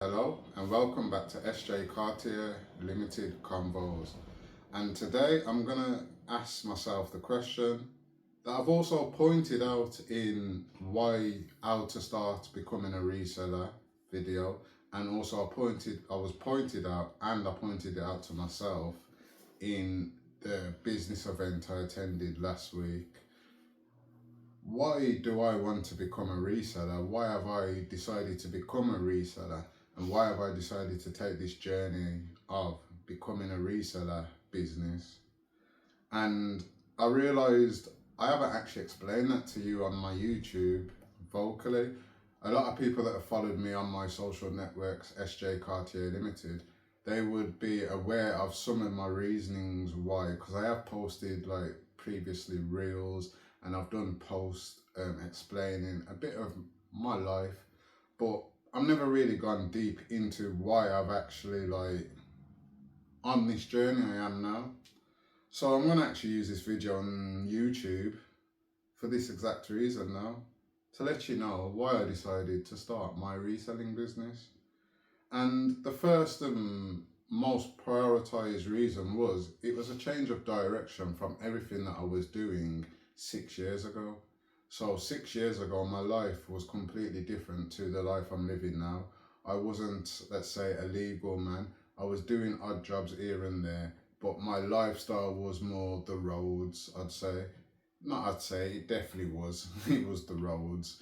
Hello and welcome back to SJ Cartier Limited Convos. And today I'm gonna ask myself the question that I've also pointed out in why how to start becoming a reseller video, and also I was pointed out and I pointed it out to myself in the business event I attended last week. Why do I want to become a reseller? Why have I decided to become a reseller? And why have I decided to take this journey of becoming a reseller business? And I realized I haven't actually explained that to you on my YouTube vocally. A lot of people that have followed me on my social networks, SJ Cartier Limited, they would be aware of some of my reasonings why, because I have posted like previously reels and I've done posts explaining a bit of my life, but I've never really gone deep into why I've actually like on this journey I am now. So I'm gonna actually use this video on YouTube for this exact reason now, to let you know why I decided to start my reselling business. And the first and most prioritized reason was it was a change of direction from everything that I was doing 6 years ago. So 6 years ago, my life was completely different to the life I'm living now. I wasn't, let's say, a legal man. I was doing odd jobs here and there, but my lifestyle was more the roads, I'd say. Not I'd say, it definitely was. It was the roads.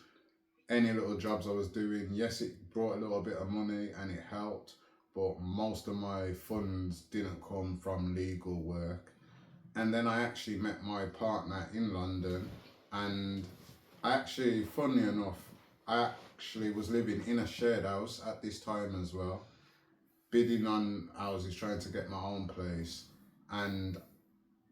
Any little jobs I was doing, yes, it brought a little bit of money and it helped, but most of my funds didn't come from legal work. And then I actually met my partner in London, and I actually, funny enough, I actually was living in a shared house at this time as well, bidding on houses, trying to get my own place. And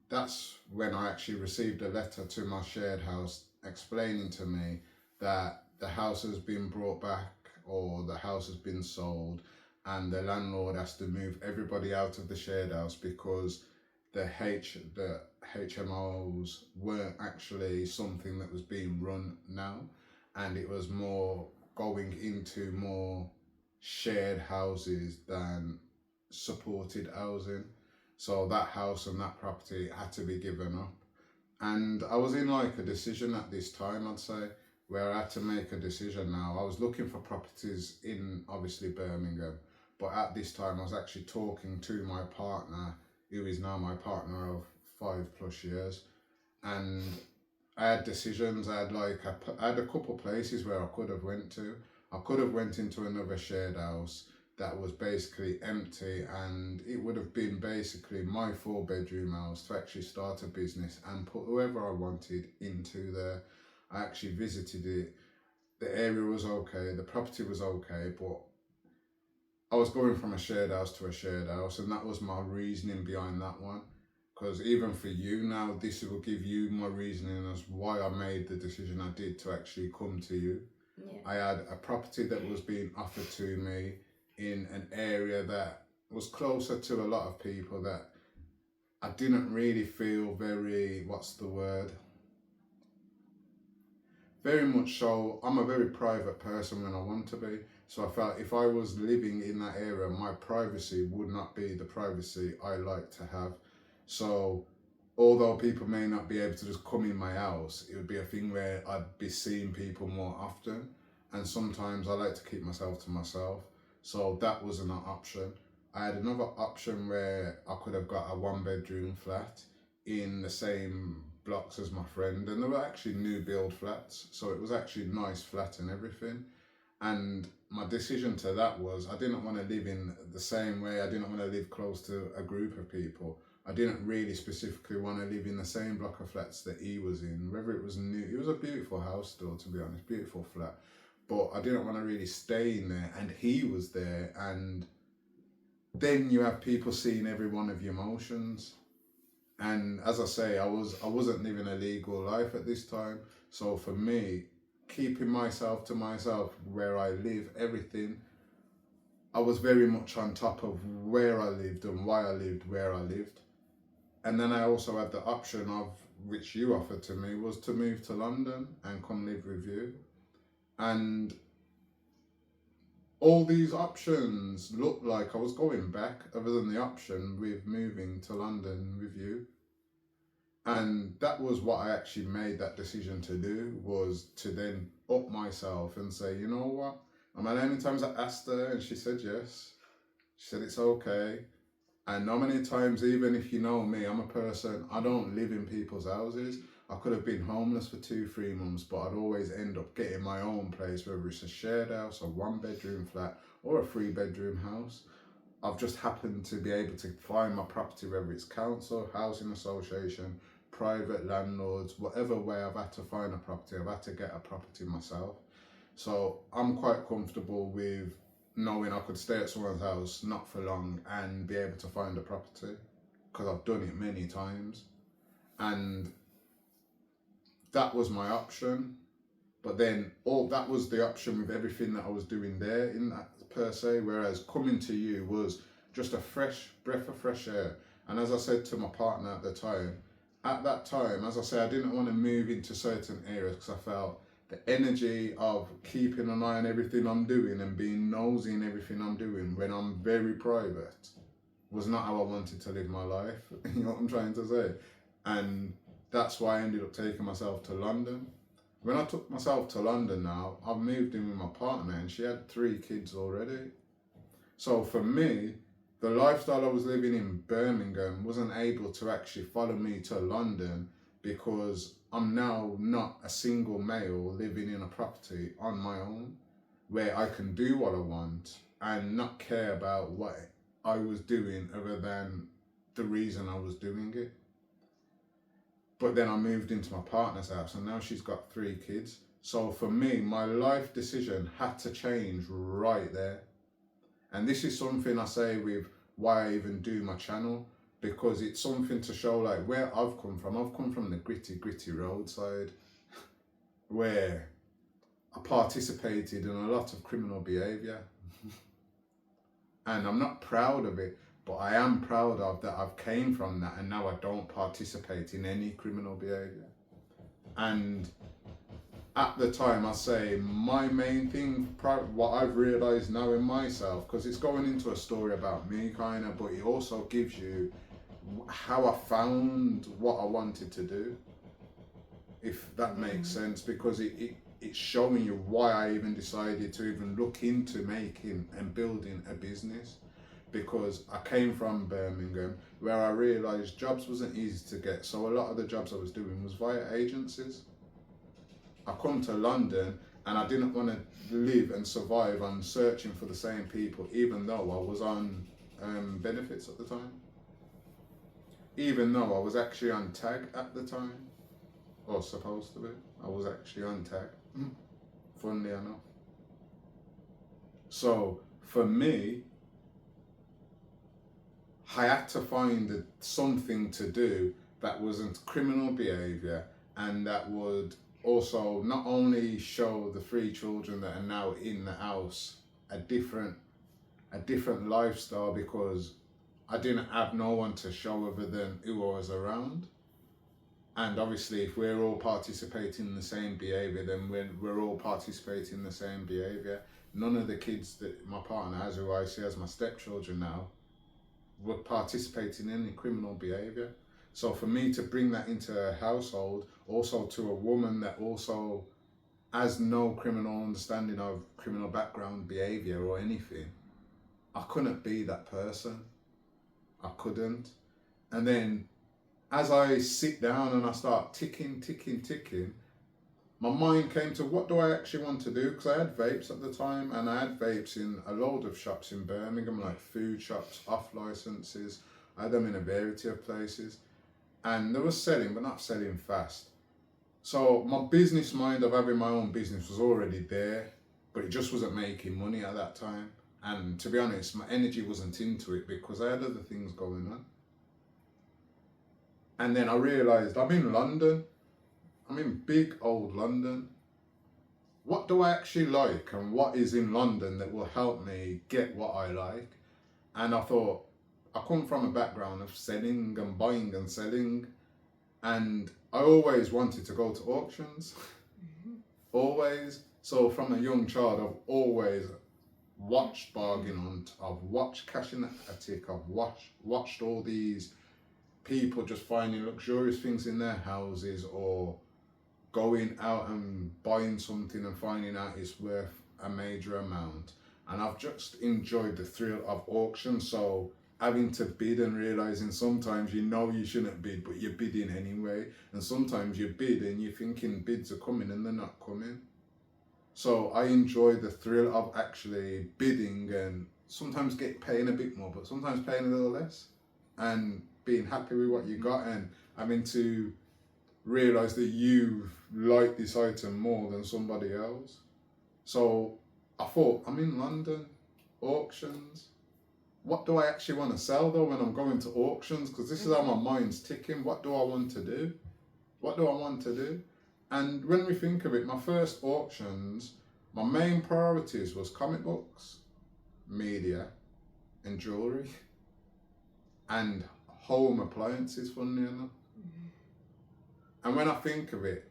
that's when I actually received a letter to my shared house explaining to me that the house has been brought back or the house has been sold, and the landlord has to move everybody out of the shared house because the HMOs weren't actually something that was being run now, and it was more going into more shared houses than supported housing. So that house and that property had to be given up. And I was in like a decision at this time, I'd say, where I had to make a decision now. I was looking for properties in obviously Birmingham, but at this time I was actually talking to my partner, who is now my partner of 5+ years. And I had decisions. I had a couple places where I could have went to. I could have went into another shared house that was basically empty, and it would have been basically my 4-bedroom house to actually start a business and put whoever I wanted into there. I actually visited it. The area was okay, the property was okay, but I was going from a shared house to a shared house, and that was my reasoning behind that one. Because even for you now, this will give you my reasoning as why I made the decision I did to actually come to you. Yeah. I had a property that was being offered to me in an area that was closer to a lot of people that I didn't really feel very, what's the word? Very much so. I'm a very private person when I want to be. So I felt if I was living in that area, my privacy would not be the privacy I like to have. So although people may not be able to just come in my house, it would be a thing where I'd be seeing people more often. And sometimes I like to keep myself to myself. So that wasn't an option. I had another option where I could have got a 1-bedroom flat in the same blocks as my friend, and they were actually new build flats, so it was actually nice flat and everything. And my decision to that was I didn't want to live in the same way. I didn't want to live close to a group of people. I didn't really specifically want to live in the same block of flats that he was in, whether it was new. It was a beautiful house still, to be honest, beautiful flat, but I didn't want to really stay in there, and he was there. And then you have people seeing every one of your emotions. And as I say, I wasn't living a legal life at this time. So for me, keeping myself to myself, where I live, everything, I was very much on top of where I lived and why I lived where I lived. And then I also had the option of, which you offered to me, was to move to London and come live with you. And all these options looked like I was going back, other than the option with moving to London with you. And that was what I actually made that decision to do, was to then up myself and say, you know what? And how many times I asked her and she said yes. She said it's okay. And how many times, even if you know me, I'm a person, I don't live in people's houses. I could have been homeless for 2-3 months, but I'd always end up getting my own place, whether it's a shared house, a 1-bedroom flat, or a 3-bedroom house. I've just happened to be able to find my property, whether it's council, housing association, private landlords, whatever way I've had to find a property, I've had to get a property myself. So I'm quite comfortable with knowing I could stay at someone's house not for long and be able to find a property, because I've done it many times. And that was my option. But then all that was the option with everything that I was doing there in that per se, whereas coming to you was just a fresh breath of fresh air. And as I said to my partner at that time, as I say, I didn't want to move into certain areas because I felt the energy of keeping an eye on everything I'm doing and being nosy in everything I'm doing when I'm very private was not how I wanted to live my life. You know what I'm trying to say? And that's why I ended up taking myself to London. When I took myself to London now, I've moved in with my partner and she had 3 kids already. So for me, the lifestyle I was living in Birmingham wasn't able to actually follow me to London, because I'm now not a single male living in a property on my own where I can do what I want and not care about what I was doing other than the reason I was doing it. But then I moved into my partner's house and now she's got 3 kids. So for me, my life decision had to change right there. And this is something I say with why I even do my channel, because it's something to show like where I've come from. I've come from the gritty roadside where I participated in a lot of criminal behaviour. And I'm not proud of it, but I am proud of that I've came from that and now I don't participate in any criminal behaviour. And at the time, I say my main thing, what I've realised now in myself, because it's going into a story about me kind of, but it also gives you how I found what I wanted to do, if that makes sense, because it's showing you why I even decided to even look into making and building a business. Because I came from Birmingham where I realised jobs wasn't easy to get, so a lot of the jobs I was doing was via agencies. I come to London and I didn't want to live and survive on searching for the same people, even though I was on benefits at the time. Even though I was actually on tag at the time, or supposed to be, I was actually on tag, funnily enough. So for me, I had to find something to do that wasn't criminal behaviour and that would also not only show the 3 children that are now in the house a different lifestyle, because I didn't have no one to show other than who I was around. And obviously if we're all participating in the same behaviour, then we're all participating in the same behaviour. None of the kids that my partner has, who I see as my stepchildren now, were participating in any criminal behaviour. So for me to bring that into a household, also to a woman that also has no criminal understanding of criminal background, behaviour or anything, I couldn't be that person. I couldn't. And then as I sit down and I start ticking, my mind came to, what do I actually want to do? Because I had vapes at the time, and I had vapes in a load of shops in Birmingham, like food shops, off licenses. I had them in a variety of places. And they were selling, but not selling fast. So my business mind of having my own business was already there, but it just wasn't making money at that time. And to be honest, my energy wasn't into it because I had other things going on. And then I realised I'm in London. I'm in big old London. What do I actually like, and what is in London that will help me get what I like? And I thought, I come from a background of selling and buying and selling, and I always wanted to go to auctions. Always. So from a young child, I've always watched Bargain Hunt, I've watched Cash in Attic, I've watched all these people just finding luxurious things in their houses, or going out and buying something and finding out it's worth a major amount. And I've just enjoyed the thrill of auction. So having to bid and realizing sometimes you shouldn't bid, but you're bidding anyway. And sometimes you bid and you're thinking bids are coming and they're not coming. So I enjoy the thrill of actually bidding and sometimes paying a bit more, but sometimes paying a little less, and being happy with what you got, and having to realize that you like this item more than somebody else. So I thought, I'm in London, auctions. What do I actually want to sell though when I'm going to auctions? Because this is how my mind's ticking. What do I want to do? What do I want to do? And when we think of it, my first auctions, my main priorities was comic books, media, and jewellery, and home appliances, funnily enough. And when I think of it,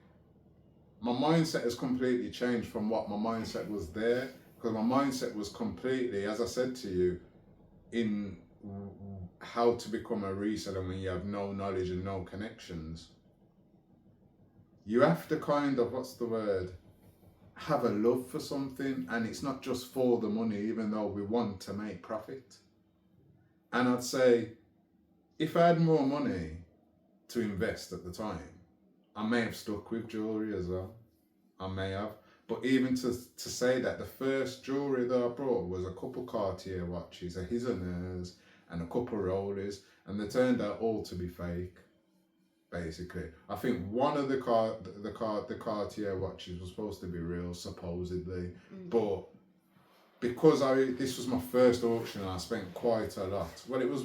my mindset has completely changed from what my mindset was there, because my mindset was completely, as I said to you, in how to become a reseller when you have no knowledge and no connections. You have to kind of, have a love for something, and it's not just for the money, even though we want to make profit. And I'd say, if I had more money to invest at the time, I may have stuck with jewellery as well. I may have. But even to say that, the first jewellery that I brought was a couple Cartier watches, a his and hers, and a couple Rolex, and they turned out all to be fake, basically. I think one of the Cartier watches was supposed to be real, supposedly, but because this was my first auction and I spent quite a lot. Well, it was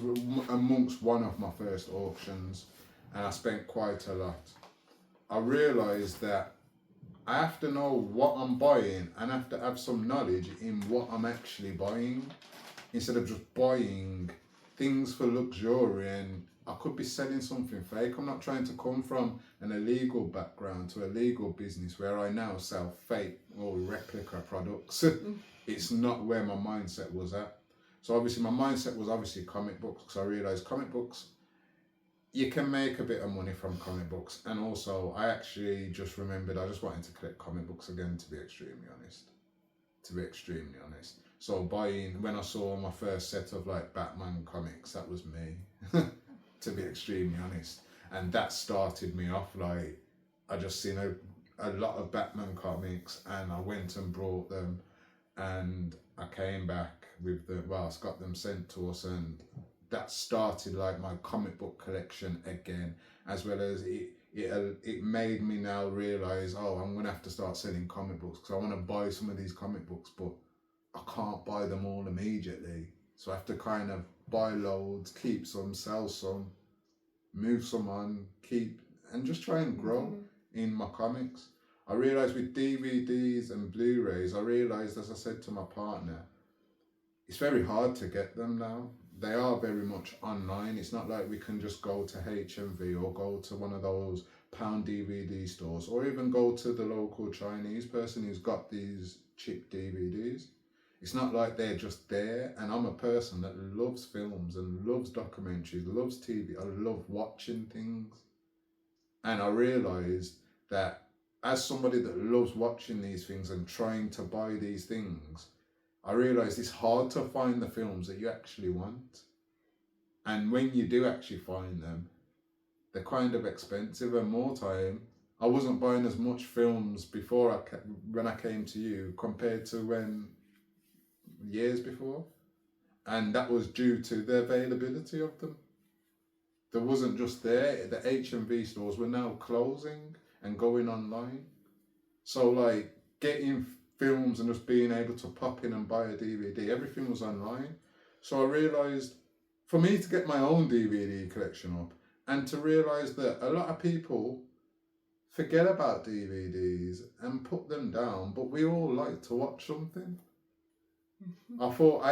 amongst one of my first auctions, and I spent quite a lot. I realised that I have to know what I'm buying and I have to have some knowledge in what I'm actually buying, instead of just buying things for luxury and I could be selling something fake. I'm not trying to come from an illegal background to a legal business where I now sell fake or replica products. It's not where my mindset was at. So obviously my mindset was obviously comic books, because I realised comic books, you can make a bit of money from comic books. And also I actually just remembered I just wanted to collect comic books again, to be extremely honest. So when I saw my first set of like Batman comics, that was me, to be extremely honest. And that started me off. Like, I just seen a lot of Batman comics and I went and brought them, and I came back with I got them sent to us, and that started like my comic book collection again, as well as it made me now realise, I'm gonna have to start selling comic books, because I want to buy some of these comic books, but I can't buy them all immediately. So I have to kind of buy loads, keep some, sell some, move some on, and just try and grow in my comics. I realised with DVDs and Blu-rays, as I said to my partner, it's very hard to get them now. They are very much online. It's not like we can just go to HMV or go to one of those pound DVD stores, or even go to the local Chinese person who's got these cheap DVDs. It's not like they're just there. And I'm a person that loves films and loves documentaries, loves TV. I love watching things. And I realised that as somebody that loves watching these things and trying to buy these things, I realised it's hard to find the films that you actually want. And when you do actually find them, they're kind of expensive, and more time. I wasn't buying as much films before when I came to you compared to years before. And that was due to the availability of them. There wasn't just there. The HMV stores were now closing and going online. So like getting films and just being able to pop in and buy a DVD, everything was online. So I realised, for me to get my own DVD collection up, and to realise that a lot of people forget about DVDs and put them down, but we all like to watch something. I thought,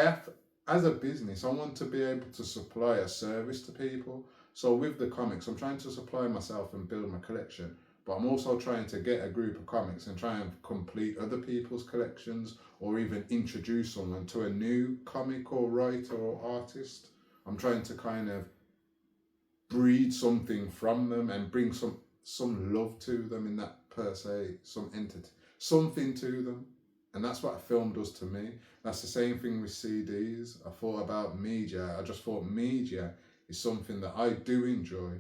as a business, I want to be able to supply a service to people. So with the comics, I'm trying to supply myself and build my collection, but I'm also trying to get a group of comics and try and complete other people's collections, or even introduce someone to a new comic or writer or artist. I'm trying to kind of breed something from them and bring some love to them in that per se, some entity, something to them. And that's what a film does to me. That's the same thing with CDs. I thought about media. I just thought media is something that I do enjoy.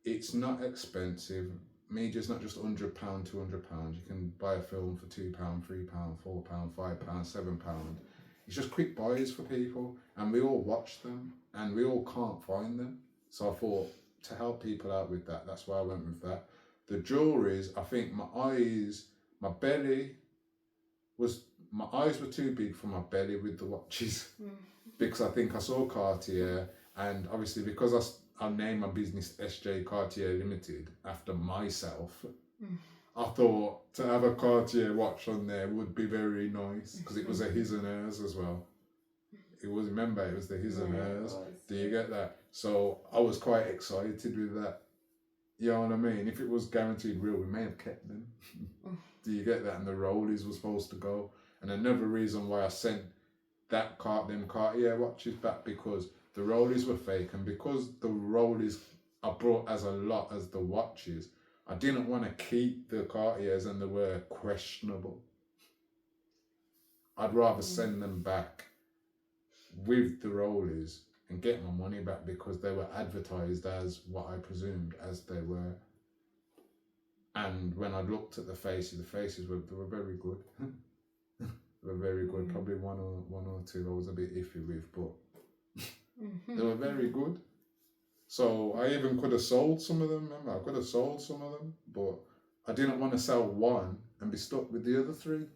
It's not expensive. Media is not just £100, £200. You can buy a film for £2, £3, £4, £5, £7. It's just quick buys for people, and we all watch them, and we all can't find them. So I thought to help people out with that, that's why I went with that. The jewelries, I think my eyes were too big for my belly with the watches because I think I saw Cartier, and obviously because I named my business SJ Cartier Limited after myself, I thought to have a Cartier watch on there would be very nice because it was a his and hers as well. It was the his and hers. Do you get that? So I was quite excited with that. You know what I mean? If it was guaranteed real, we may have kept them. Do you get that? And the rollies were supposed to go. And another reason why I sent them Cartier watches back, because the rollies were fake, and because the rollies are brought as a lot as the watches, I didn't want to keep the Cartiers and they were questionable. I'd rather send them back with the rollies and get my money back because they were advertised as what I presumed as they were. And when I looked at the faces were very good. They were very good. Probably one or two I was a bit iffy with, but they were very good. So I even could have sold some of them. Remember, I could have sold some of them, but I didn't want to sell one and be stuck with the other three,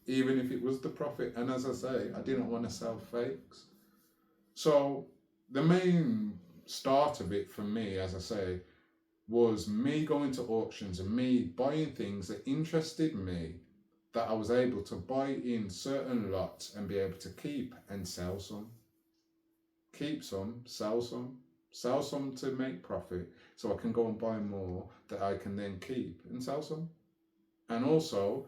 even if it was the profit. And as I say, I didn't want to sell fakes. So the main start of it for me, as I say, was me going to auctions and me buying things that interested me, that I was able to buy in certain lots and be able to keep and sell some. Keep some, sell some to make profit so I can go and buy more that I can then keep and sell some. And also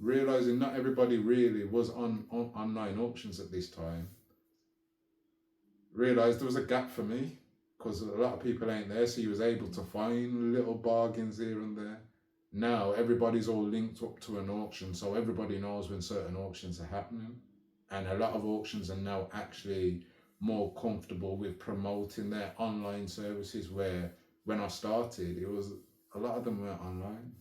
realising not everybody really was on online auctions at this time. Realised there was a gap for me because a lot of people ain't there, so you was able to find little bargains here and there. Now everybody's all linked up to an auction, so everybody knows when certain auctions are happening, and a lot of auctions are now actually more comfortable with promoting their online services, where when I started, it was a lot of them weren't online.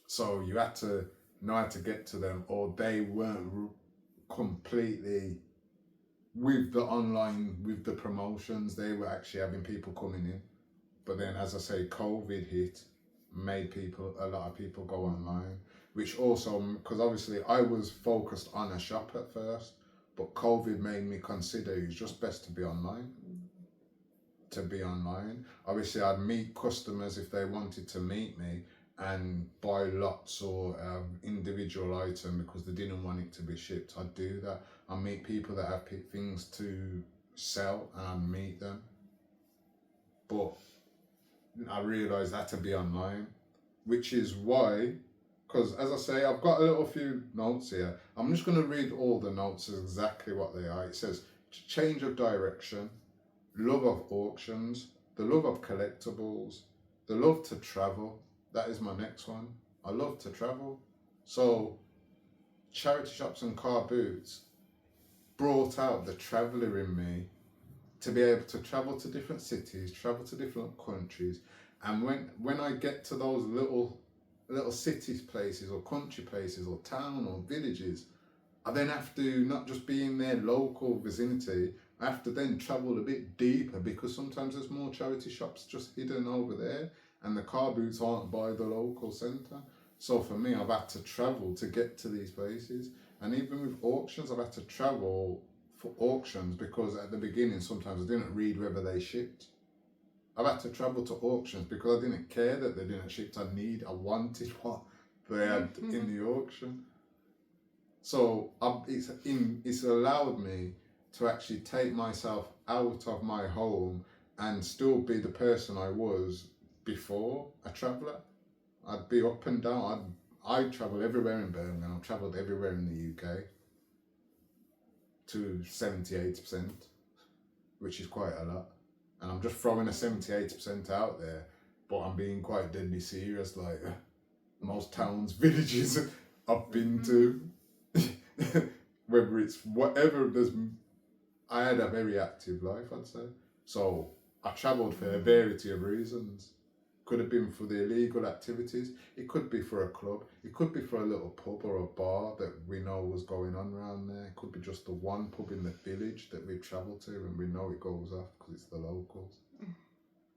So you had to know how to get to them, or they weren't completely with the online, with the promotions. They were actually having people coming in. But then, as I say, COVID hit, made a lot of people go online, which also, because obviously I was focused on a shop at first, but COVID made me consider it's just best to be online. Obviously, I'd meet customers if they wanted to meet me and buy lots or individual item because they didn't want it to be shipped. I'd do that. I'd meet people that have things to sell and I'd meet them. But I realised that to be online, which is why, because as I say, I've got a few notes here. I'm just going to read all the notes as exactly what they are. It says, change of direction, love of auctions, the love of collectibles, the love to travel. That is my next one. I love to travel. So charity shops and car boots brought out the traveller in me, to be able to travel to different cities, travel to different countries. And when I get to those little cities places or country places or town or villages, I then have to not just be in their local vicinity, I have to then travel a bit deeper, because sometimes there's more charity shops just hidden over there and the car boots aren't by the local centre. So for me, I've had to travel to get to these places. And even with auctions, I've had to travel for auctions, because at the beginning sometimes I didn't read whether they shipped. I've had to travel to auctions because I didn't care that they didn't ship. I wanted what they had in the auction. So it's allowed me to actually take myself out of my home and still be the person I was before a traveller. I'd be up and down. I travel everywhere in Birmingham. I've travelled everywhere in the UK to 70-80%, which is quite a lot. And I'm just throwing a 70-80% out there, but I'm being quite deadly serious. Like most towns, villages I've been to, whether it's whatever, I had a very active life, I'd say. So I travelled for a variety of reasons. Could have been for the illegal activities. It could be for a club. It could be for a little pub or a bar that we know was going on around there. It could be just the one pub in the village that we've travelled to and we know it goes off because it's the locals.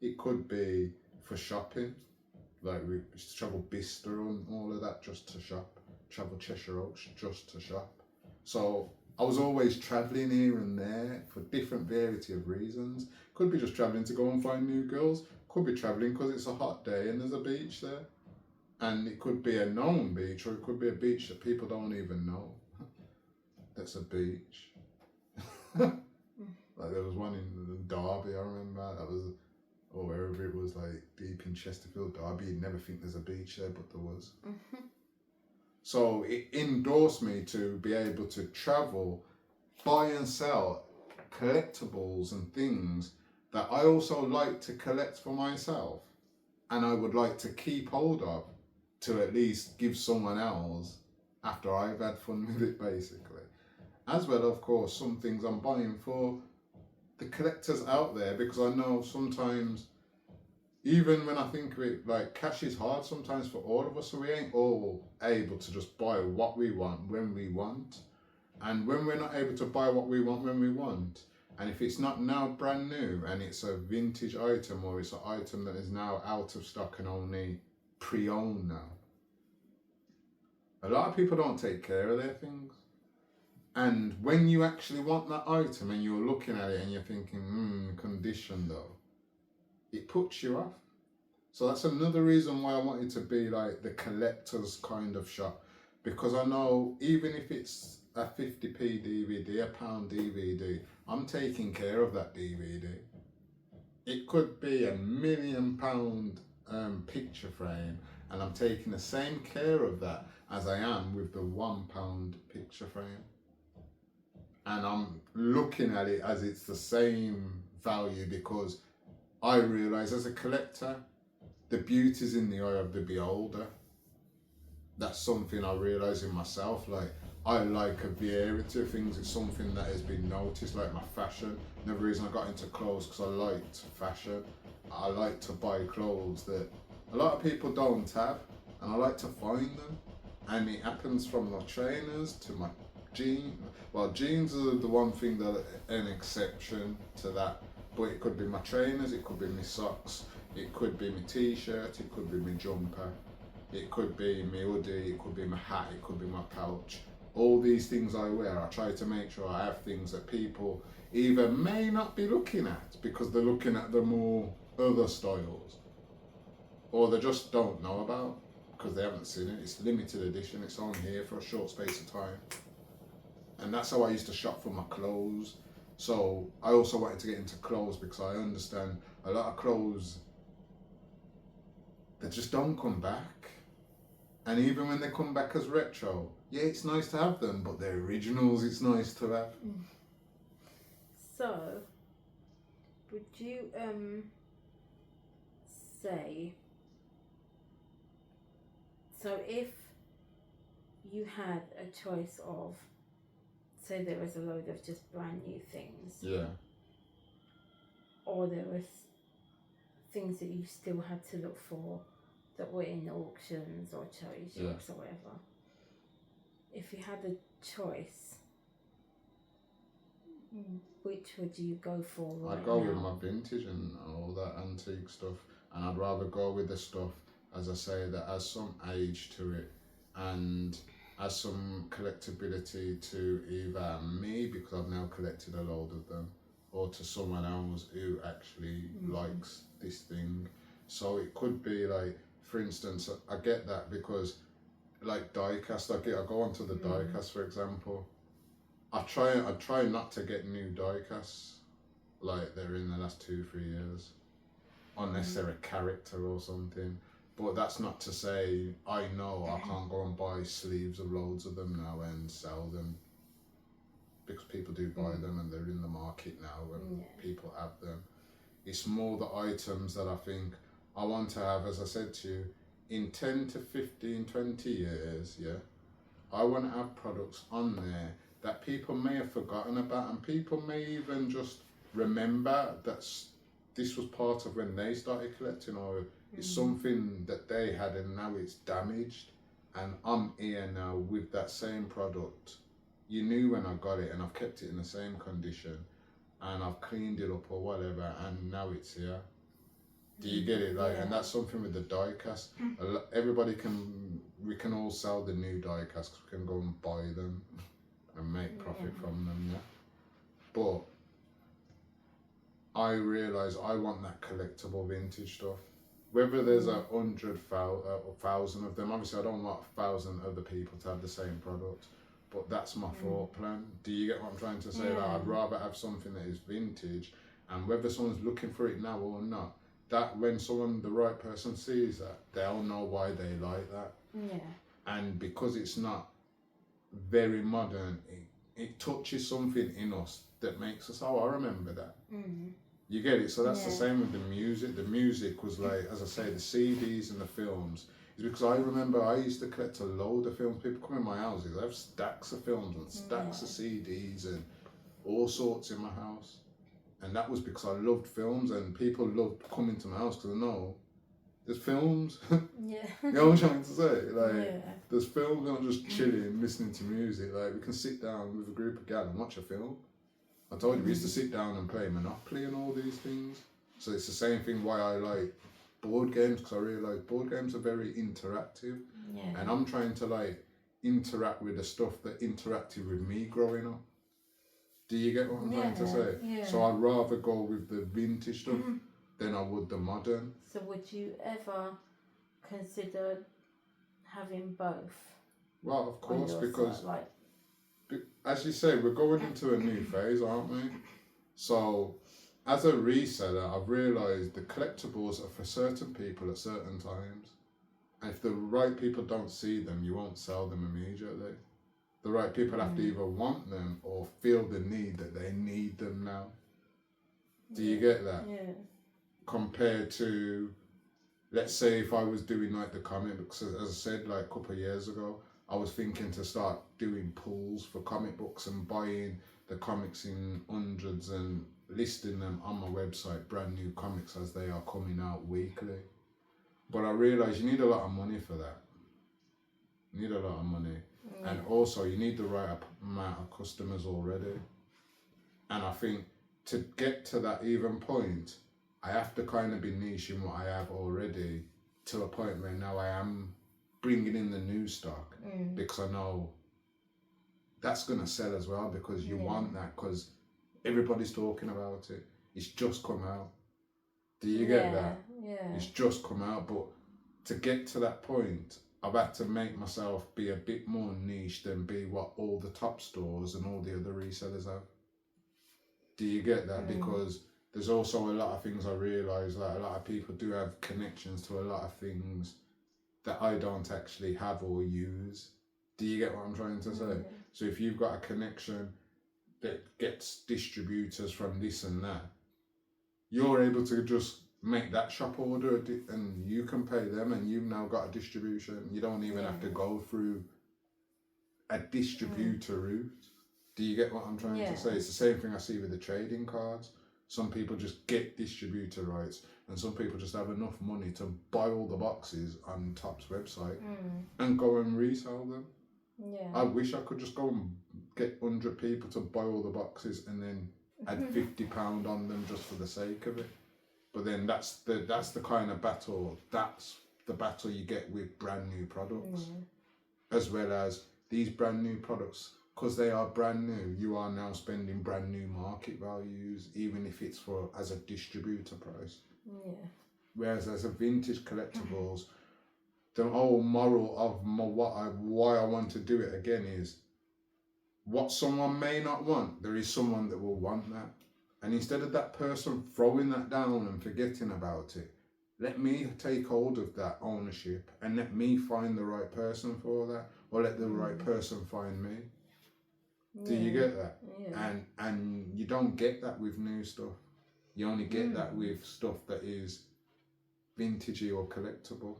It could be for shopping. Like we used to travel Bicester and all of that just to shop. Travel Cheshire Oaks just to shop. So I was always travelling here and there for different variety of reasons. Could be just travelling to go and find new girls. Could be travelling because it's a hot day and there's a beach there. And it could be a known beach or it could be a beach that people don't even know. That's a beach. Like there was one in Derby, I remember. That was, or wherever it was, like deep in Chesterfield, Derby. You'd never think there's a beach there, but there was. So it endorsed me to be able to travel, buy and sell collectibles and things that I also like to collect for myself and I would like to keep hold of to at least give someone else after I've had fun with it, basically. As well, of course, some things I'm buying for the collectors out there, because I know sometimes, even when I think of it, like cash is hard sometimes for all of us, so we ain't all able to just buy what we want when we want. And when we're not able to buy what we want when we want, and if it's not now brand new and it's a vintage item or it's an item that is now out of stock and only pre-owned now, a lot of people don't take care of their things. And when you actually want that item and you're looking at it and you're thinking, condition though, it puts you off. So that's another reason why I wanted to be like the collector's kind of shop, because I know even if it's a 50p DVD, a pound DVD, I'm taking care of that DVD. It could be £1 million picture frame and I'm taking the same care of that as I am with the £1 picture frame. And I'm looking at it as it's the same value, because I realise as a collector, the beauty's in the eye of the beholder. That's something I realise in myself. Like, I like a variety of things. It's something that has been noticed, like my fashion. Another reason I got into clothes, because I liked fashion. I like to buy clothes that a lot of people don't have, and I like to find them. And it happens from my trainers to my jeans. Well, jeans are the one thing that an exception to that, but it could be my trainers, it could be my socks, it could be my t-shirt, it could be my jumper, it could be my hoodie, it could be my hat, it could be my pouch. All these things I wear, I try to make sure I have things that people either may not be looking at because they're looking at the more other styles, or they just don't know about because they haven't seen it. It's limited edition, it's on here for a short space of time. And that's how I used to shop for my clothes. So I also wanted to get into clothes because I understand a lot of clothes, they just don't come back. And even when they come back as retro, yeah, it's nice to have them, but they're originals, it's nice to have. So, would you say, so if you had a choice of, say there was a load of just brand new things, Yeah. or there was things that you still had to look for that were in auctions or charity shops or whatever, if you had a choice, which would you go for right now? I'd go with my vintage and all that antique stuff, and I'd rather go with the stuff, as I say, that has some age to it and has some collectability to either me, because I've now collected a load of them, or to someone else who actually likes this thing. So it could be like, for instance, I get that because like diecast, I go onto the diecast, for example. I try not to get new diecasts like they're in the last 2-3 years, unless they're a character or something. But that's not to say I know I can't go and buy sleeves of loads of them now and sell them, because people do buy them and they're in the market now and people have them. It's more the items that I think I want to have, as I said to you, in 10 to 15, 20 years, yeah, I want to have products on there that people may have forgotten about, and people may even just remember that this was part of when they started collecting, or it's something that they had and now it's damaged, and I'm here now with that same product. You knew when I got it and I've kept it in the same condition and I've cleaned it up or whatever, and now it's here. Do you get it? Like, and that's something with the die cast. We can all sell the new die casts because we can go and buy them and make profit from them, yeah. But I realise I want that collectible vintage stuff. Whether there's 1,000 of them, obviously I don't want 1,000 other people to have the same product, but that's my thought plan. Do you get what I'm trying to say? Like, I'd rather have something that is vintage, and whether someone's looking for it now or not, that when the right person sees that, they'll know why they like that. Yeah. And because it's not very modern, it touches something in us that makes us, oh, I remember that. You get it? So that's the same with the music. The music was like, as I say, the CDs and the films. It's because I remember I used to collect a load of films. People come in my houses, I have stacks of films and stacks of CDs and all sorts in my house. And that was because I loved films, and people loved coming to my house because I know there's films. Yeah. You know what I'm trying to say? Like, there's films, not just chilling, listening to music. Like, we can sit down with a group of gal and watch a film. I told you, we used to sit down and play Monopoly and all these things. So it's the same thing why I like board games, because I realise board games are very interactive. Yeah. And I'm trying to like interact with the stuff that interacted with me growing up. Do you get what I'm trying to say? Yeah. So I'd rather go with the vintage stuff than I would the modern. So would you ever consider having both? Well, of course, because side, like, as you say, we're going into a new phase, aren't we? So as a reseller, I've realised the collectibles are for certain people at certain times. And if the right people don't see them, you won't sell them immediately. The right people have to either want them or feel the need that they need them now. Do you get that? Yeah. Compared to, let's say, if I was doing like the comic books, as I said, like a couple of years ago, I was thinking to start doing pools for comic books and buying the comics in hundreds and listing them on my website, brand new comics as they are coming out weekly. But I realised you need a lot of money for that. You need a lot of money. Yeah. And also you need the right amount of customers already. And I think to get to that even point, I have to kind of be niche in what I have already, to a point where now I am bringing in the new stock, because I know that's going to sell as well, because you want that, because everybody's talking about it. It's just come out. Do you get that? Yeah. It's just come out, but to get to that point, I've had to make myself be a bit more niche than be what all the top stores and all the other resellers have. Do you get that? Because there's also a lot of things I realise that a lot of people do have connections to a lot of things that I don't actually have or use. Do you get what I'm trying to say? So if you've got a connection that gets distributors from this and that, you're able to just make that shop order and you can pay them, and you've now got a distribution. You don't even have to go through a distributor route. Do you get what I'm trying to say? It's the same thing I see with the trading cards. Some people just get distributor rights, and some people just have enough money to buy all the boxes on Top's website and go and resell them. Yeah. I wish I could just go and get 100 people to buy all the boxes and then add £50 on them just for the sake of it. But then that's the kind of battle. That's the battle you get with brand new products, as well as these brand new products. Because they are brand new, you are now spending brand new market values, even if it's as a distributor price. Yeah. Whereas as a vintage collectibles, the whole moral of why I want to do it again is, what someone may not want, there is someone that will want that. And instead of that person throwing that down and forgetting about it, Let me take hold of that ownership and let me find the right person for that, or let the right person find me. Do you get that? Yeah. And you don't get that with new stuff. You only get that with stuff that is vintagey or collectible.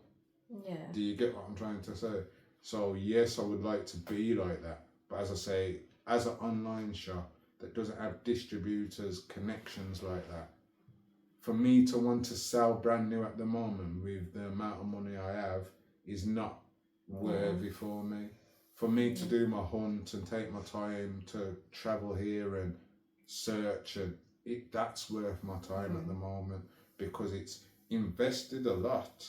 Yeah. Do you get what I'm trying to say? So yes, I would like to be like that. But as I say, as an online shop that doesn't have distributors, connections like that, for me to want to sell brand new at the moment with the amount of money I have is not worthy for me. For me to do my hunt and take my time to travel here and search, and that's worth my time at the moment, because it's invested a lot,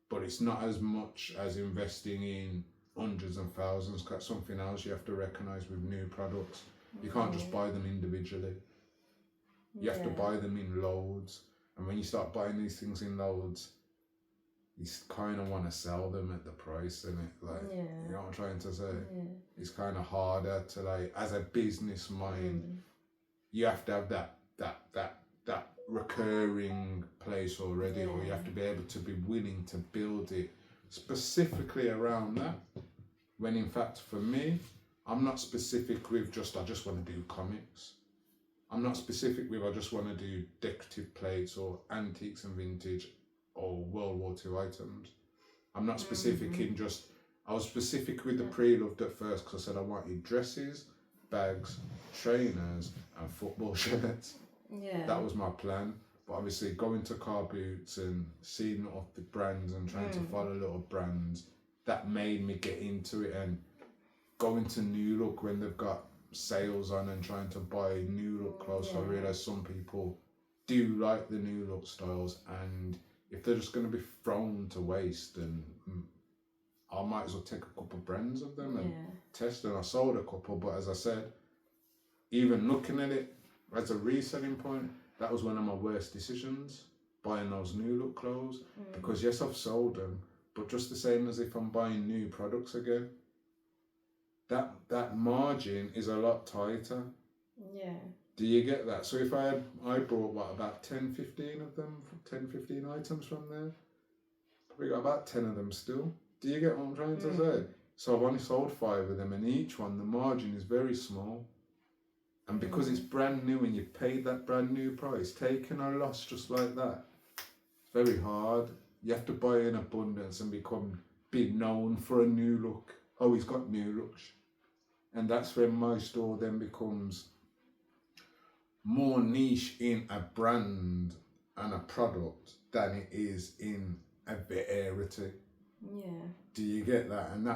but it's not as much as investing in hundreds and thousands. That's something else you have to recognise with new products. You can't just buy them individually. You have to buy them in loads. And when you start buying these things in loads, you kind of want to sell them at the price, innit? Like, you know what I'm trying to say? It's kind of harder to, like, as a business mind, you have to have that recurring place already, or you have to be able to be willing to build it specifically around that. When in fact, for me, I'm not specific with I just want to do comics. I'm not specific with I just want to do decorative plates or antiques and vintage or World War II items. I'm not specific in just, I was specific with the pre-loved at first because I said I wanted dresses, bags, trainers and football shirts. Yeah. That was my plan. But obviously going to car boots and seeing off the brands and trying to follow little brands, that made me get into it, and going to New Look when they've got sales on and trying to buy New Look clothes. So I realise some people do like the New Look styles, and if they're just going to be thrown to waste, and I might as well take a couple brands of them and test. And I sold a couple, but as I said, even looking at it as a reselling point, that was one of my worst decisions, buying those New Look clothes, because yes, I've sold them, but just the same as if I'm buying new products again, that margin is a lot tighter. Yeah. Do you get that? So if I bought about 10, 15 of them, 10, 15 items from there, probably got about 10 of them still. Do you get what I'm trying to say? So I've only sold 5 of them, and each one, the margin is very small. And because it's brand new and you paid that brand new price, taking a loss just like that, it's very hard. You have to buy in abundance and be known for a New Look. Oh, he's got New Looks. And that's when my store then becomes more niche in a brand and a product than it is in a variety. Yeah. Do you get that? And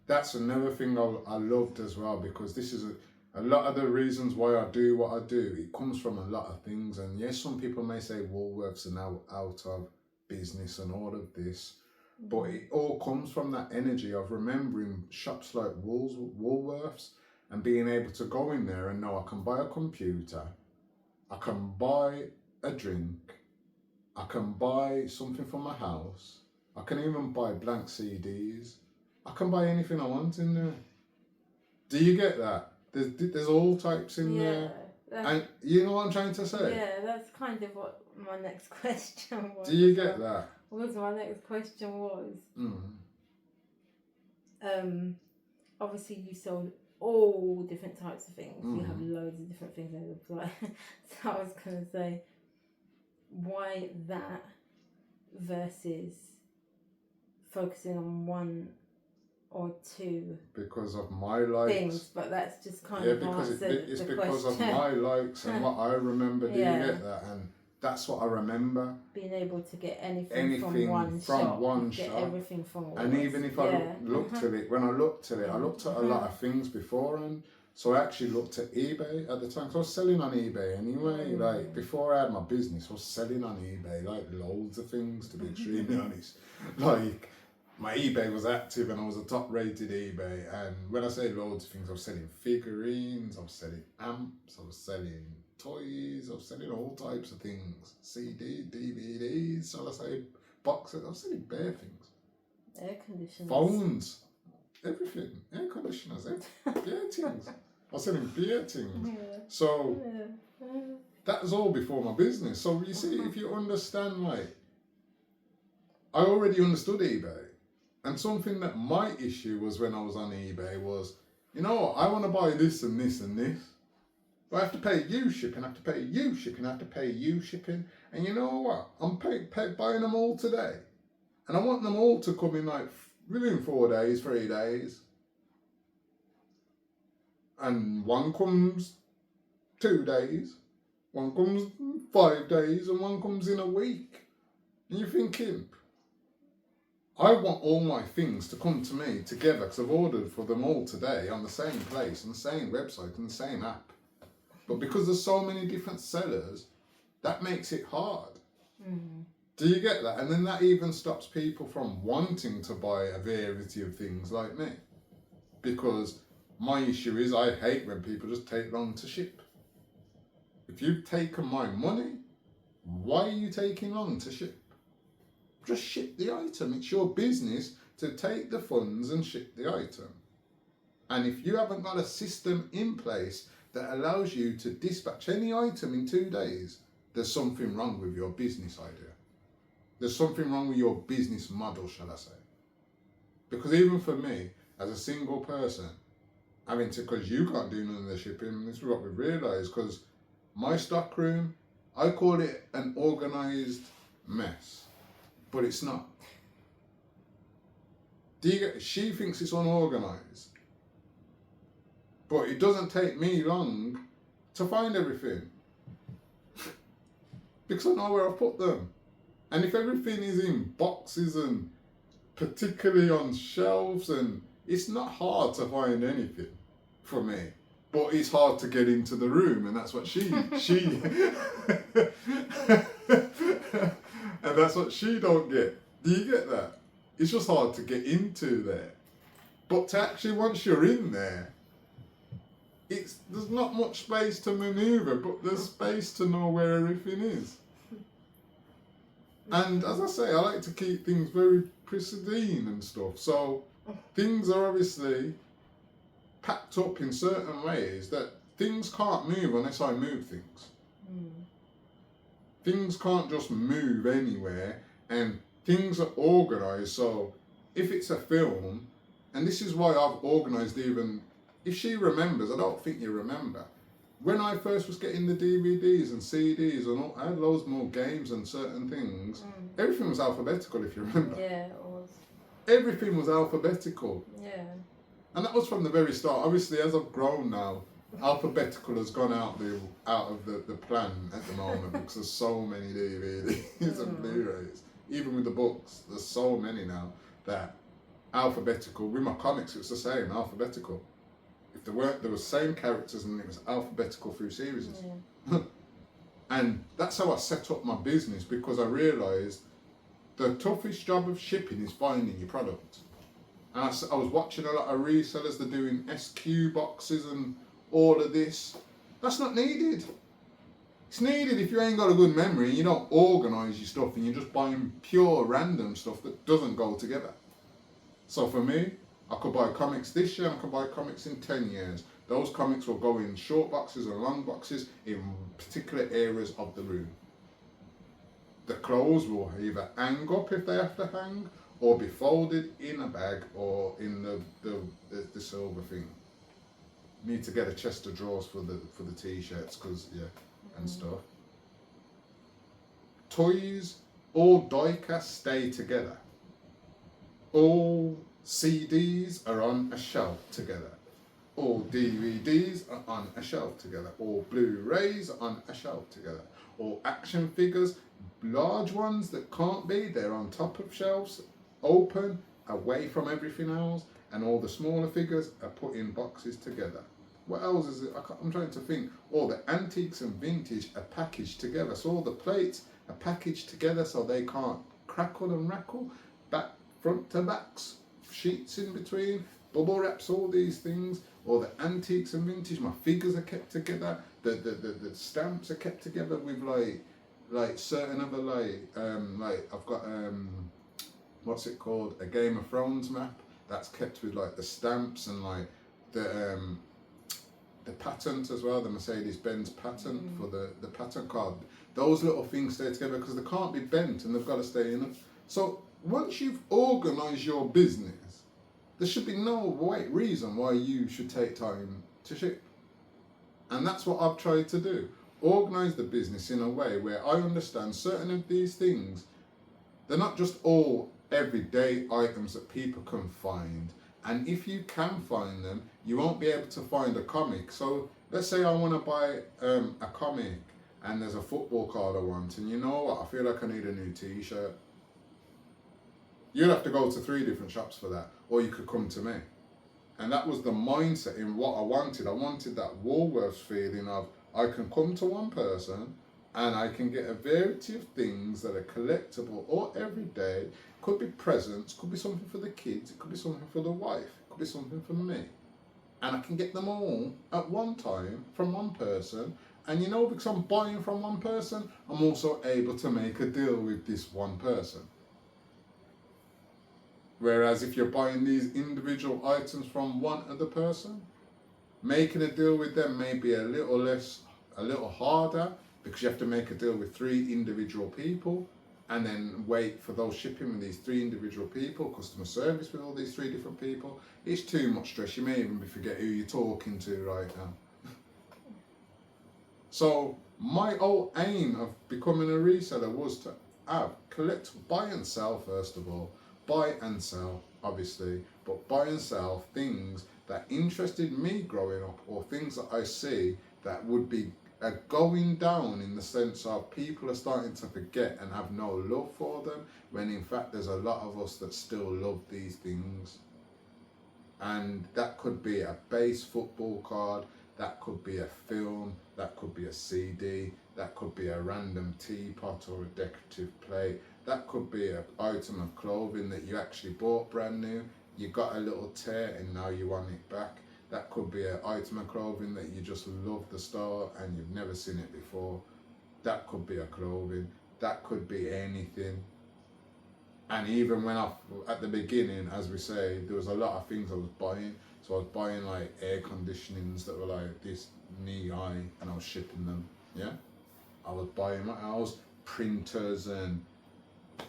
that's another thing I loved as well, because this is a lot of the reasons why I do what I do. It comes from a lot of things. And yes, some people may say Woolworths are now out of business and all of this, but it all comes from that energy of remembering shops like Woolworths and being able to go in there and know I can buy a computer, I can buy a drink, I can buy something for my house, I can even buy blank CDs, I can buy anything I want in there. Do you get that? There's all types in there. And you know what I'm trying to say? Yeah, that's kind of what my next question was. Do you get that? My next question was, obviously you sold all different types of things. You have loads of different things in the play. So I was going to say, why that versus focusing on one or two? Because of my likes. Things, but that's just kind of because it's the because question. of my likes and what I remember. Do you get that? And that's what I remember. Being able to get anything from one shop. Get everything from one. And even if I looked at it, when I looked at it, I looked at a lot of things beforehand. So I actually looked at eBay at the time. So I was selling on eBay anyway. Like before I had my business, I was selling on eBay like loads of things, to be extremely honest. Like my eBay was active and I was a top rated eBay. And when I say loads of things, I was selling figurines, I was selling amps, I was selling toys, I was selling all types of things. CD, DVDs, shall I say, boxes, I was selling bare things. Air conditioners. Phones, everything. Air conditioners, beer things. I was selling beer things. Yeah. So that was all before my business. So you see, if you understand, like, I already understood eBay. And something that my issue was when I was on eBay was, you know what, I want to buy this and this and this. But I have to pay you shipping, I have to pay you shipping, I have to pay you shipping. And you know what? I'm buying them all today. And I want them all to come in like within 4 days, 3 days. And one comes 2 days, one comes 5 days, and one comes in a week. And you're thinking, I want all my things to come to me together because I've ordered for them all today on the same place, on the same website, on the same app. But because there's so many different sellers, that makes it hard. Mm. Do you get that? And then that even stops people from wanting to buy a variety of things like me. Because my issue is I hate when people just take long to ship. If you've taken my money, why are you taking long to ship? Just ship the item. It's your business to take the funds and ship the item. And if you haven't got a system in place that allows you to dispatch any item in 2 days, there's something wrong with your business idea. There's something wrong with your business model, shall I say. Because even for me, as a single person, having to, because you can't do none of the shipping, this is what we've realised, because my stock room, I call it an organised mess, but it's not. Do you get, she thinks it's unorganised, but it doesn't take me long to find everything because I know where I put them. And if everything is in boxes and particularly on shelves, and it's not hard to find anything for me, but it's hard to get into the room, and that's what she and that's what she don't get. Do you get that? It's just hard to get into there. But to actually, once you're in there, there's not much space to manoeuvre, but there's space to know where everything is. And as I say, I like to keep things very pristine and stuff. So things are obviously packed up in certain ways that things can't move unless I move things. Mm. Things can't just move anywhere, and things are organised. So if it's a film, and this is why I've organised, even if she remembers, I don't think you remember, when I first was getting the DVDs and CDs and all, I had loads more games and certain things. Everything was alphabetical, if you remember. Yeah, it was. Everything was alphabetical. Yeah. And that was from the very start. Obviously, as I've grown now, alphabetical has gone out of the plan at the moment because there's so many DVDs and Blu-rays. Even with the books, there's so many now that alphabetical. With my comics, it's the same, alphabetical. If there were the same characters and it was alphabetical through series. Yeah. And that's how I set up my business, because I realised the toughest job of shipping is finding your product. And I was watching a lot of resellers, they're doing SQ boxes and all of this. That's not needed. It's needed if you ain't got a good memory and you don't organise your stuff and you're just buying pure random stuff that doesn't go together. So for me, I could buy comics this year and I could buy comics in 10 years. Those comics will go in short boxes and long boxes in particular areas of the room. The clothes will either hang up if they have to hang, or be folded in a bag or in the silver thing. Need to get a chest of drawers for the t-shirts, because and stuff. Toys, all die-cast stay together. All CDs are on a shelf together. All DVDs are on a shelf together. All Blu-rays are on a shelf together. All action figures, large ones that can't be, they're on top of shelves, open, away from everything else, and all the smaller figures are put in boxes together. What else is it? I'm trying to think. All the antiques and vintage are packaged together. So all the plates are packaged together so they can't crackle and rackle. Back, front to backs, sheets in between, bubble wraps, all these things. All the antiques and vintage, my figures are kept together. The stamps are kept together with like certain other like I've got what's it called, a Game of Thrones map that's kept with like the stamps and like the patent as well, the Mercedes-Benz patent for the patent card. Those little things stay together because they can't be bent and they've got to stay in them. So once you've organised your business, there should be no reason why you should take time to ship. And that's what I've tried to do. Organise the business in a way where I understand certain of these things. They're not just all everyday items that people can find. And if you can find them, you won't be able to find a comic. So let's say I want to buy a comic and there's a football card I want. And you know what? I feel like I need a new t-shirt. You'd have to go to 3 different shops for that. Or you could come to me. And that was the mindset in what I wanted. I wanted that Woolworths feeling of I can come to one person and I can get a variety of things that are collectible or everyday. Could be presents, could be something for the kids, it could be something for the wife, it could be something for me. And I can get them all at one time from one person. And you know, because I'm buying from one person, I'm also able to make a deal with this one person. Whereas if you're buying these individual items from one other person, making a deal with them may be a little harder, because you have to make a deal with 3 individual people and then wait for those shipping with these 3 individual people, customer service with all these 3 different people. It's too much stress. You may even forget who you're talking to right now. So my whole aim of becoming a reseller was to buy and sell first of all. Buy and sell, obviously, but buy and sell things that interested me growing up, or things that I see that would be going down, in the sense of people are starting to forget and have no love for them, when in fact there's a lot of us that still love these things. And that could be a base football card, that could be a film, that could be a CD, that could be a random teapot or a decorative plate, that could be an item of clothing that you actually bought brand new, you got a little tear and now you want it back. That could be an item of clothing that you just love the style and you've never seen it before. That could be a clothing, that could be anything. And even when at the beginning, as we say, there was a lot of things I was buying. So I was buying like air conditionings that were like this knee high, and I was shipping them. Yeah, I was buying my house, printers and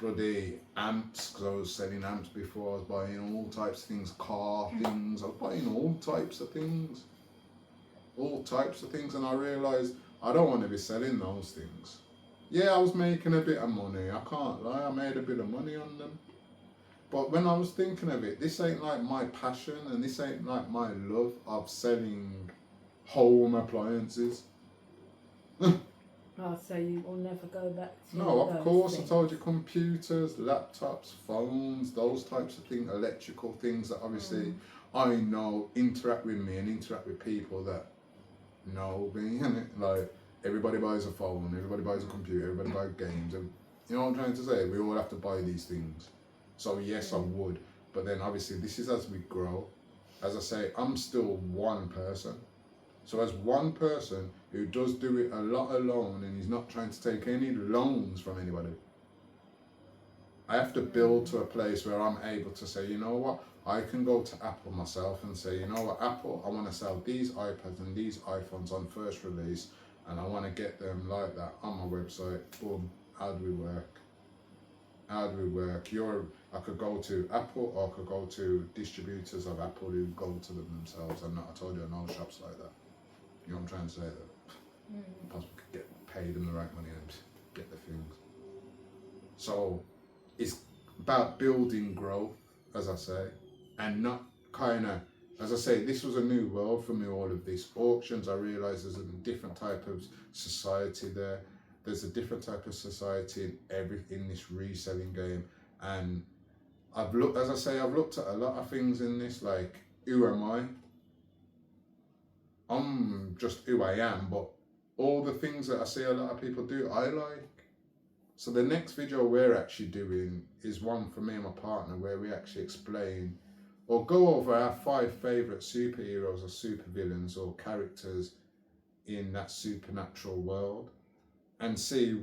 bloody amps, because I was selling amps before. I was buying all types of things, car things. I was buying all types of things, and I realised I don't want to be selling those things. Yeah, I was making a bit of money, I can't lie, I made a bit of money on them. But when I was thinking of it, this ain't like my passion, and this ain't like my love of selling home appliances. Oh, so you will never go back to No, of course, things. I told you, computers, laptops, phones, those types of things, electrical things that obviously I know interact with me and interact with people that know me, innit? Like, everybody buys a phone, everybody buys a computer, everybody buys games. You know what I'm trying to say? We all have to buy these things. So yes, I would. But then obviously this is as we grow. As I say, I'm still one person. So as one person who does do it a lot alone, and he's not trying to take any loans from anybody, I have to build to a place where I'm able to say, you know what, I can go to Apple myself and say, you know what, Apple, I want to sell these iPads and these iPhones on first release, and I want to get them like that on my website. Boom. How do we work? I could go to Apple, or I could go to distributors of Apple who go to them themselves. I told you, I know shops like that. You know what I'm trying to say? That possibly could get paid them the right money and get the things. So it's about building growth, as I say, and not kind of, as I say, this was a new world for me, all of these auctions. I realised there's a different type of society there. There's a different type of society in this reselling game. And I've looked at a lot of things in this, like, who am I? I'm just who I am, but all the things that I see a lot of people do, I like. So the next video we're actually doing is one for me and my partner, where we actually explain or go over our 5 favourite superheroes or supervillains or characters in that supernatural world, and see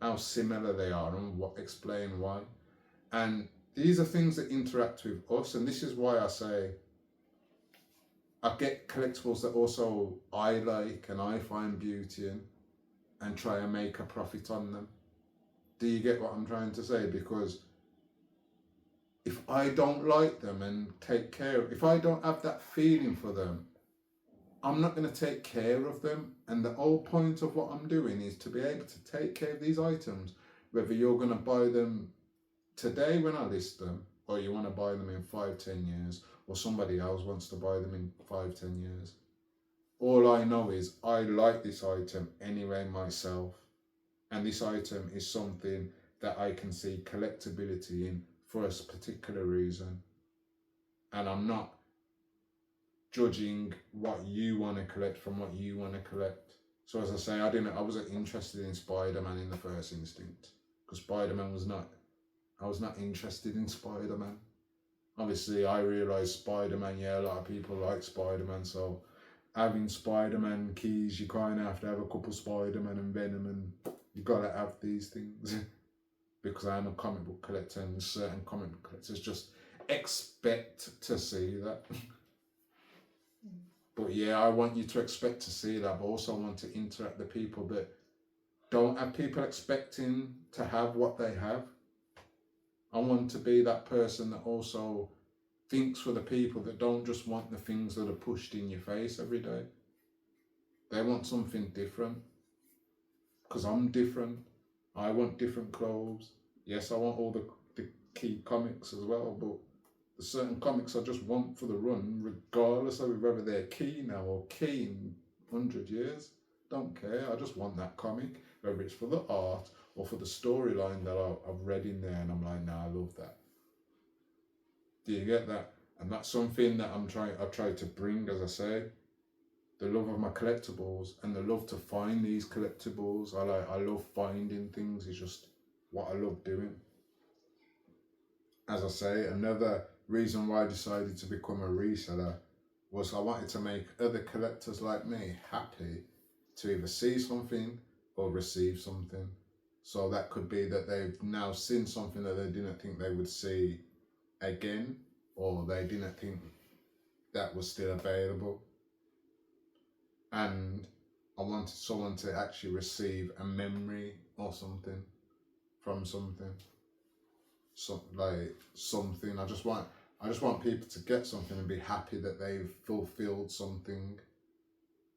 how similar they are and explain why. And these are things that interact with us, and this is why I say I get collectibles that also I like and I find beauty in, and try and make a profit on them. Do you get what I'm trying to say? Because if I don't like them and take care of, if I don't have that feeling for them, I'm not going to take care of them. And the whole point of what I'm doing is to be able to take care of these items, whether you're going to buy them today when I list them, or you want to buy them in 5-10 years, or somebody else wants to buy them in 5-10 years. All I know is I like this item anyway myself, and this item is something that I can see collectability in for a particular reason, and I'm not judging what you want to collect from what you want to collect. So as I say, I wasn't interested in Spider-Man in the first instinct, because Spider-Man was not, I was not interested in Spider-Man. Obviously I realised Spider-Man, yeah, a lot of people like Spider-Man, so having Spider-Man keys, you kind of have to have a couple Spider-Man and Venom, and you gotta have these things. Because I am a comic book collector, and certain comic book collectors just expect to see that. But yeah, I want you to expect to see that, but also want to interact with the people that don't have people expecting to have what they have. I want to be that person that also thinks for the people that don't just want the things that are pushed in your face every day. They want something different. Because I'm different. I want different clothes. Yes, I want all the key comics as well, but there's certain comics I just want for the run, regardless of whether they're key now or key in 100 years. Don't care. I just want that comic, whether it's for the art or for the storyline that I've read in there, and I'm like, nah, I love that. Do you get that? And that's something that I've tried to bring, as I say, the love of my collectibles and the love to find these collectibles. I love finding things. It's just what I love doing. As I say, another reason why I decided to become a reseller was I wanted to make other collectors like me happy to either see something or receive something. So that could be that they've now seen something that they didn't think they would see again, or they didn't think that was still available. And I wanted someone to actually receive a memory or something from something. So like something. I just want people to get something and be happy that they've fulfilled something,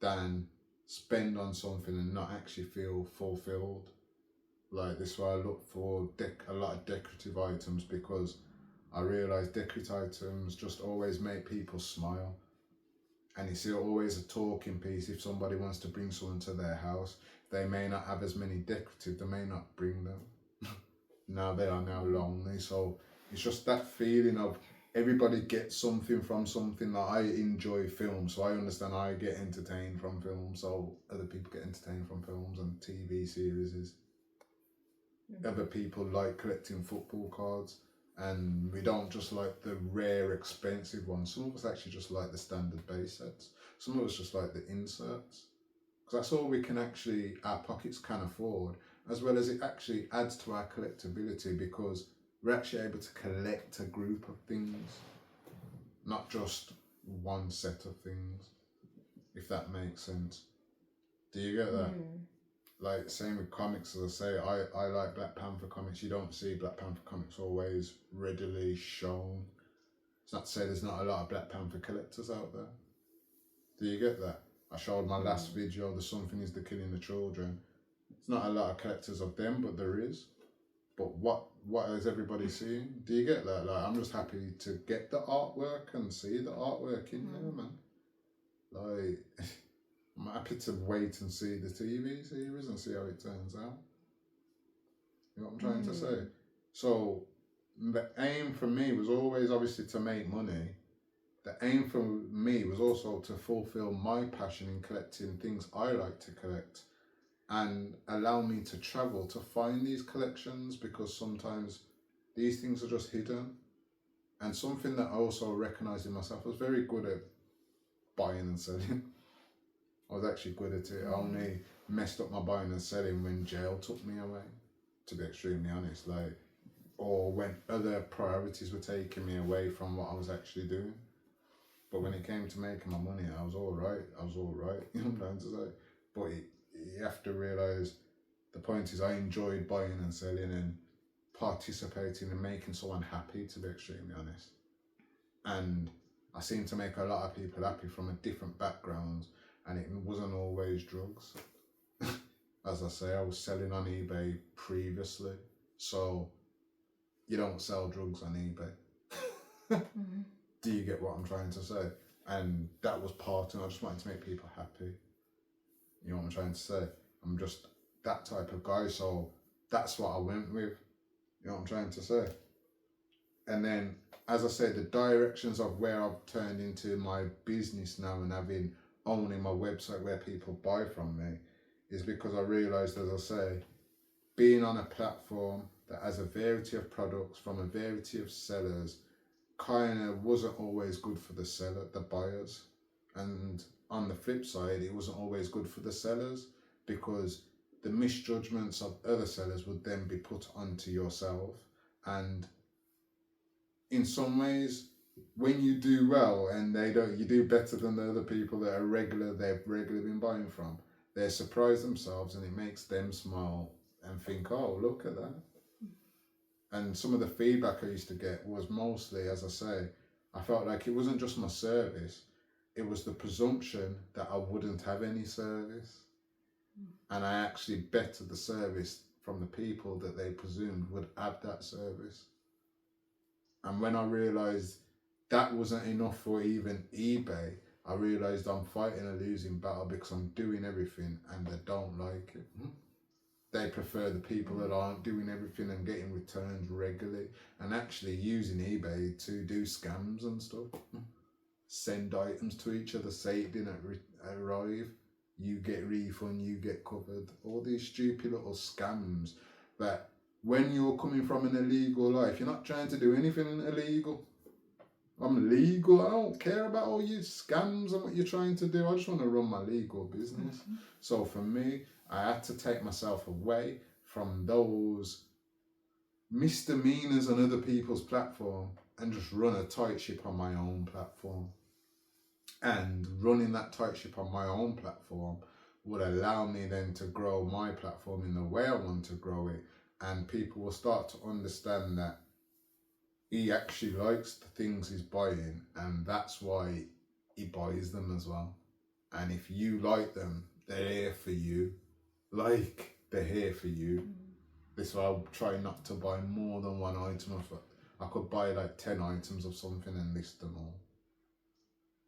than spend on something and not actually feel fulfilled. Like this, why I look for a lot of decorative items, because I realise decorative items just always make people smile. And it's always a talking piece. If somebody wants to bring someone to their house, they may not have as many decorative, they may not bring them. Now they are now lonely. So it's just that feeling of everybody gets something from something. That I enjoy films, so I understand I get entertained from films, so other people get entertained from films and TV series. Other people like collecting football cards, and we don't just like the rare expensive ones. Some of us actually just like the standard base sets. Some of us just like the inserts, because that's all we can actually, our pockets can afford, as well as it actually adds to our collectability, because we're actually able to collect a group of things, not just one set of things, if that makes sense. Do you get that? Like, same with comics, as I say, I like Black Panther comics. You don't see Black Panther comics always readily shown. It's not to say there's not a lot of Black Panther collectors out there. Do you get that? I showed my last video, The Something Is the Killing the Children. It's not a lot of collectors of them, but there is. But what is everybody seeing? Do you get that? Like, I'm just happy to get the artwork and see the artwork in there, man. Like, I'm happy to wait and see the TV series and see how it turns out. You know what I'm trying to say? So the aim for me was always obviously to make money. The aim for me was also to fulfill my passion in collecting things I like to collect, and allow me to travel to find these collections, because sometimes these things are just hidden. And something that I also recognised in myself, I was very good at buying and selling. I was actually good at it. I only messed up my buying and selling when jail took me away, to be extremely honest. Like, or when other priorities were taking me away from what I was actually doing. But when it came to making my money, I was all right. You know what I'm trying to say? But you have to realise, the point is, I enjoyed buying and selling, and participating in making someone happy, to be extremely honest. And I seem to make a lot of people happy from a different background, and it wasn't always drugs. As I say, I was selling on eBay previously, so you don't sell drugs on eBay. Do you get what I'm trying to say? And that was part, and I just wanted to make people happy. You know what I'm trying to say? I'm just that type of guy, so that's what I went with. You know what I'm trying to say? And then, as I said, the directions of where I've turned into my business now and owning my website where people buy from me is because I realised, as I say, being on a platform that has a variety of products from a variety of sellers kind of wasn't always good for the buyers. And on the flip side, it wasn't always good for the sellers, because the misjudgments of other sellers would then be put onto yourself. And in some ways, when you do well and you do better than the other people that they've regularly been buying from, they surprise themselves, and it makes them smile and think, oh, look at that. And some of the feedback I used to get was mostly, as I say, I felt like it wasn't just my service, it was the presumption that I wouldn't have any service. And I actually bettered the service from the people that they presumed would have that service. And when I realised that wasn't enough for even eBay, I realised I'm fighting a losing battle, because I'm doing everything and they don't like it. They prefer the people that aren't doing everything and getting returns regularly, and actually using eBay to do scams and stuff. Send items to each other, say it didn't arrive, you get refund, you get covered. All these stupid little scams that, when you're coming from an illegal life, you're not trying to do anything illegal. I'm legal. I don't care about all your scams and what you're trying to do. I just want to run my legal business. So for me, I had to take myself away from those misdemeanors on other people's platform and just run a tight ship on my own platform. And running that tight ship on my own platform would allow me then to grow my platform in the way I want to grow it. And people will start to understand that he actually likes the things he's buying, and that's why he buys them as well. And if you like them, they're here for you. Like, they're here for you. This way I'll try not to buy more than one item. I could buy like 10 items of something and list them all.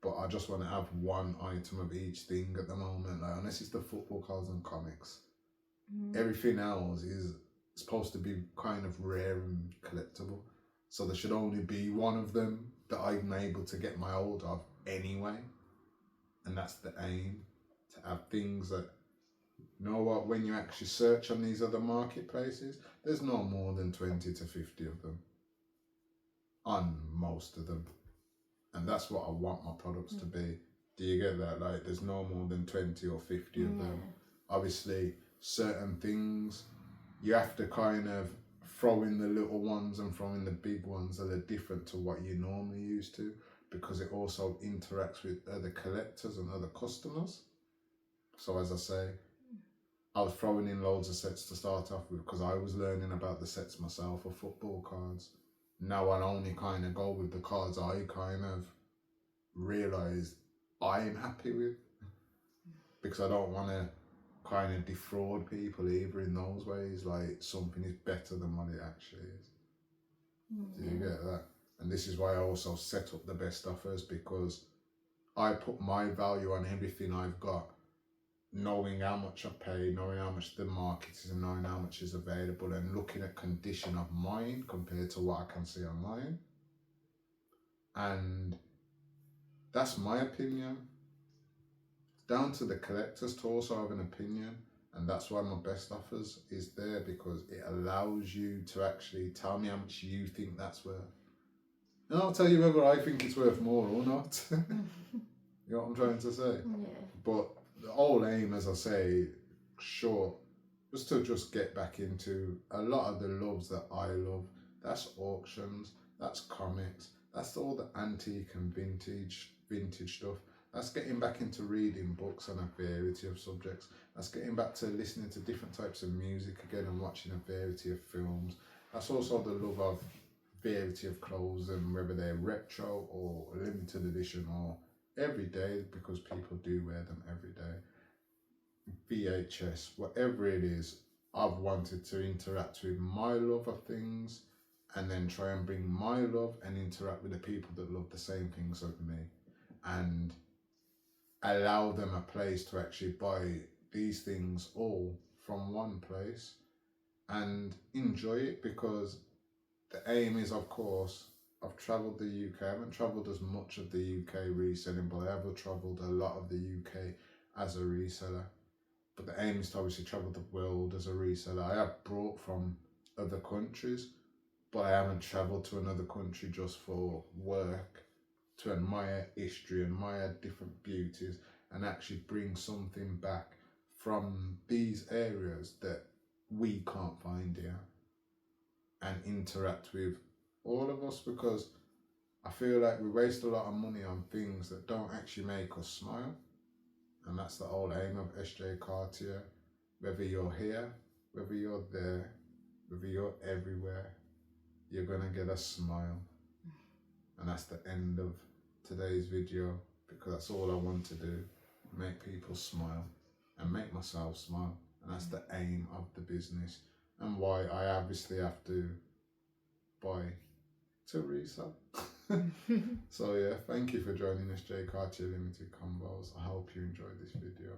But I just want to have one item of each thing at the moment. Like, unless it's the football cards and comics. Everything else is supposed to be kind of rare and collectible. So there should only be one of them that I'm able to get my hold of anyway. And that's the aim, to have things that, you know what, when you actually search on these other marketplaces, there's no more than 20 to 50 of them on most of them. And that's what I want my products to be. Do you get that? Like, there's no more than 20 or 50 of them. Obviously, certain things, you have to kind of throw in the little ones and throw in the big ones that are different to what you're normally used to, because it also interacts with other collectors and other customers. So as I say, I was throwing in loads of sets to start off with, because I was learning about the sets myself of football cards. Now I only kind of go with the cards I kind of realise I'm happy with, because I don't want to kind of defraud people either in those ways, like something is better than what it actually is. Do you get that? And this is why I also set up the best offers, because I put my value on everything I've got, knowing how much I pay, knowing how much the market is, and knowing how much is available, and looking at condition of mine compared to what I can see online. And that's my opinion. Down to the collectors to also have an opinion, and that's why my best offers is there, because it allows you to actually tell me how much you think that's worth, and I'll tell you whether I think it's worth more or not. You know what I'm trying to say? But the whole aim, as I say, short, was to just get back into a lot of the loves that I love. That's auctions, that's comics, that's all the antique and vintage stuff. That's getting back into reading books on a variety of subjects. That's getting back to listening to different types of music again, and watching a variety of films, that's also the love of variety of clothes, and whether they're retro or limited edition or everyday, because people do wear them every day. VHS, whatever it is, I've wanted to interact with my love of things and then try and bring my love and interact with the people that love the same things as me, and allow them a place to actually buy these things all from one place and enjoy it. Because the aim is, of course, I've travelled the UK. I haven't travelled as much of the UK reselling, but I have travelled a lot of the UK as a reseller. But the aim is to obviously travel the world as a reseller. I have brought from other countries, but I haven't travelled to another country just for work, to admire history, admire different beauties, and actually bring something back from these areas that we can't find here, and interact with all of us. Because I feel like we waste a lot of money on things that don't actually make us smile. And that's the whole aim of SJ Cartier. Whether you're here, whether you're there, whether you're everywhere, you're gonna get a smile. And that's the end of today's video, because that's all I want to do, make people smile and make myself smile. And that's the aim of the business, and why I obviously have to buy to resell. So yeah, thank you for joining SJ Cartier Limited Combos. I hope you enjoyed this video.